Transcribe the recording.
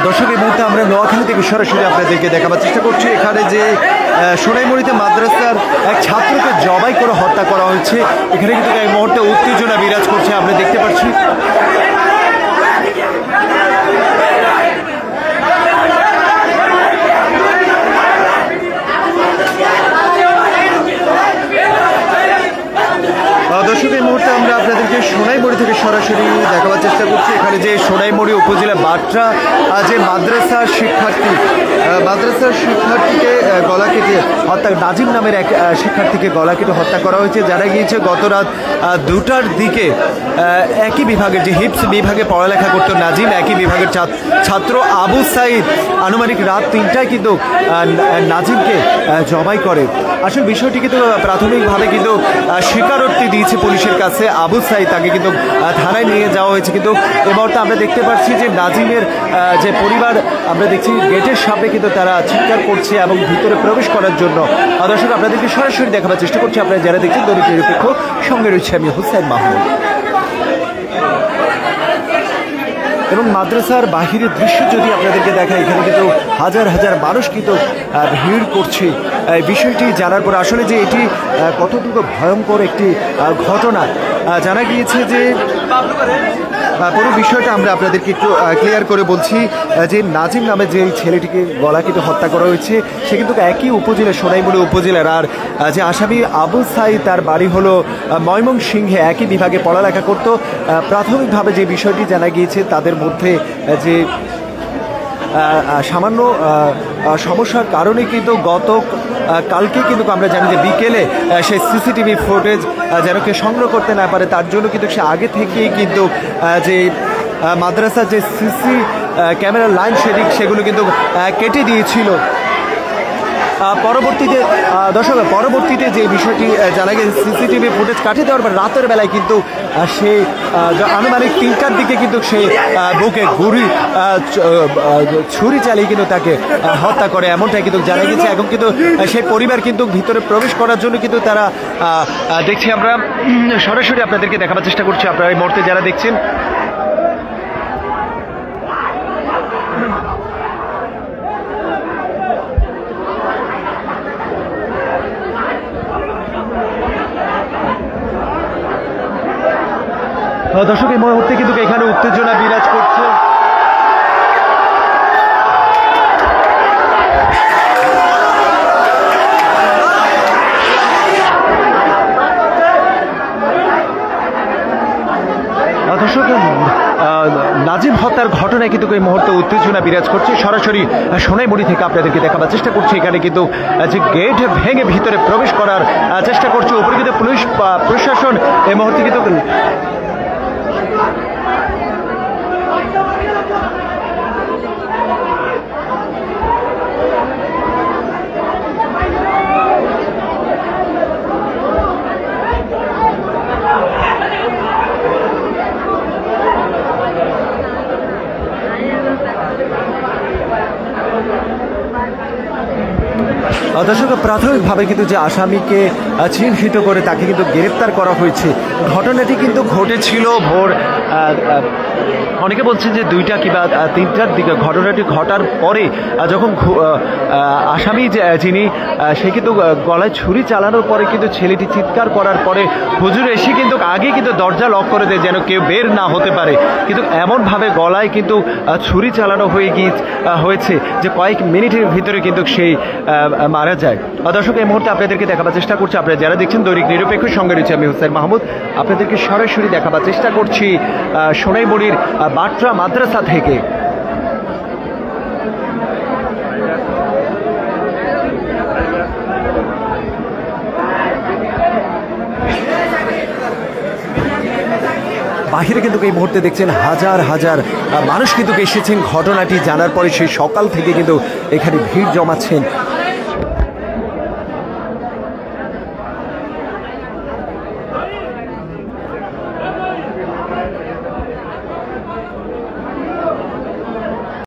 দর্শক, এই মুহূর্তে আমরা নোয়াখালী থেকে সরাসরি আপনাদেরকে দেখাবার চেষ্টা করছি। এখানে যে সোনাইমুড়িতে মাদ্রাসার এক ছাত্রকে জবাই করে হত্যা করা হয়েছে, এখানে কিন্তু এই মুহূর্তে উত্তেজনা বিরাজ করছে, আমরা দেখতে পাচ্ছি। দর্শক, এই মুহূর্তে আমরা আপনাদেরকে সোনাইমুড়ি থেকে সরাসরি দেখাবার চেষ্টা করছি। এখানে যে সোনাইমুড়ি উপজেলা বাট্রা যে মাদ্রাসার শিক্ষার্থীকে গলা কেটে হত্যা, নাজিম নামের এক শিক্ষার্থীকে গলা কেটে হত্যা করা হয়েছে। জানা গিয়েছে গত রাত 2টার দিকে একই বিভাগের যে হিপস বিভাগে পড়ালেখা করতো নাজিম, একই বিভাগের ছাত্র আবু সাইদ আনুমানিক রাত 3টায় কিন্তু নাজিমকে জবাই করে। আসলে বিষয়টি কিন্তু প্রাথমিকভাবে কিন্তু স্বীকারোক্তি দিয়েছে পুলিশের কাছে আবু সাইদ, তাকে কিন্তু থানায় নিয়ে যাওয়া হয়েছে। কিন্তু এ মুহূর্তে আমরা দেখতে পাচ্ছি যে নাজিমের যে পরিবার, আমরা দেখছি গেটের সামনে কিন্তু তারা চিৎকার করছে এবং ভিতরে প্রবেশ করার জন্য। দর্শক, আপনাদেরকে সরাসরি দেখাবার চেষ্টা করছি। আপনারা যারা দেখছেন দৈনিক নিরপেক্ষ, সঙ্গে রয়েছে আমি হুসাইন মাহমুদ। এবং মাদ্রাসার বাহিরের দৃশ্য যদি আপনাদেরকে দেখায়, এখানে কিন্তু হাজার হাজার মানুষ কিন্তু ভিড় করছে। বিষয়টি জানার পর আসলে যে এটি কতটুকু ভয়ঙ্কর একটি ঘটনা জানা গিয়েছে। যে পুরো বিষয়টা আমরা আপনাদেরকে একটু ক্লিয়ার করে বলছি। যে নাজিম নামে যে ছেলেটিকে গলা কেটে হত্যা করা হয়েছে, সে কিন্তু একই উপজেলা, সোনাইমুড়ি উপজেলার। আর যে আসামি আবু সাইদ, তার বাড়ি হলো ময়মনসিংহে, একই বিভাগে পড়ালেখা করত। প্রাথমিকভাবে যে বিষয়টি জানা গিয়েছে, তাদের মধ্যে যে সামান্য সমস্যার কারণে কিন্তু কালকে কিন্তু আমরা জানি যে বিকেলে সেই সিসিটিভি ফুটেজ যেন কেউ সংগ্রহ করতে না পারে, তার জন্য কিন্তু সে আগে থেকেই কিন্তু যে মাদ্রাসার যে সিসি ক্যামেরার লাইন সেগুলো কিন্তু কেটে দিয়েছিল। পরবর্তীতে যে বিষয়টি জানা গেছে, সিসিটিভি ফুটেজ কাটিয়ে দেওয়ার পর রাতের বেলায় কিন্তু সে আনুমানিক 3টার দিকে কিন্তু সে বুকে ছুরি চালিয়ে কিন্তু তাকে হত্যা করে, এমনটাই কিন্তু জানা গেছে। এখন কিন্তু সেই পরিবার কিন্তু ভিতরে প্রবেশ করার জন্য কিন্তু তারা দেখছি, আমরা সরাসরি আপনাদেরকে দেখাবার চেষ্টা করছি। আপনারা এই মুহূর্তে যারা দেখছেন, দর্শক, এই মুহূর্তে কিন্তু এখানে উত্তেজনা বিরাজ করছে। দর্শক, নাজিম হত্যার ঘটনায় কিন্তু এই মুহূর্তে উত্তেজনা বিরাজ করছে। সরাসরি সোনাইমুড়ি থেকে আপনাদেরকে দেখাবার চেষ্টা করছি। এখানে কিন্তু যে গেট ভেঙে ভিতরে প্রবেশ করার চেষ্টা করছে, উপরে কিন্তু পুলিশ প্রশাসন এই মুহূর্তে কিন্তু দর্শক, প্রাথমিকভাবে কিন্তু যে আসামিকে চিহ্নিত করে তাকে কিন্তু গ্রেপ্তার করা হয়েছে। ঘটনাটি কিন্তু ঘটেছিল ভোর, অনেকে বলছেন যে 2টা কিংবা 3টার দিকে। ঘটনাটি ঘটার পরে যখন আসামি যিনি, সে কিন্তু গলায় ছুরি চালানোর পরে কিন্তু ছেলেটি চিৎকার করার পরে হুজুর এসে কিন্তু আগে কিন্তু দরজা লক করে দেয় যেন কেউ বের না হতে পারে। কিন্তু এমনভাবে গলায় কিন্তু ছুরি চালানো হয়েছে যে কয়েক মিনিটের ভিতরে কিন্তু সেই মারা যায়। দর্শক, এই মুহূর্তে আপনাদেরকে দেখাবার চেষ্টা করছি। আপনারা যারা দেখছেন দৈনিক নিরপেক্ষ, সঙ্গে রয়েছে আমি হুসাইন মাহমুদ। আপনাদেরকে সরাসরি দেখাবার চেষ্টা করছি সোনাইমুড়ির বাট্রা মাদ্রাসা থেকে। বাহিরে কিন্তু এই মুহূর্তে দেখছেন হাজার হাজার মানুষ কিন্তু এসেছেন ঘটনাটি জানার পরে। সেই সকাল থেকে কিন্তু এখানে ভিড় জমাচ্ছেন।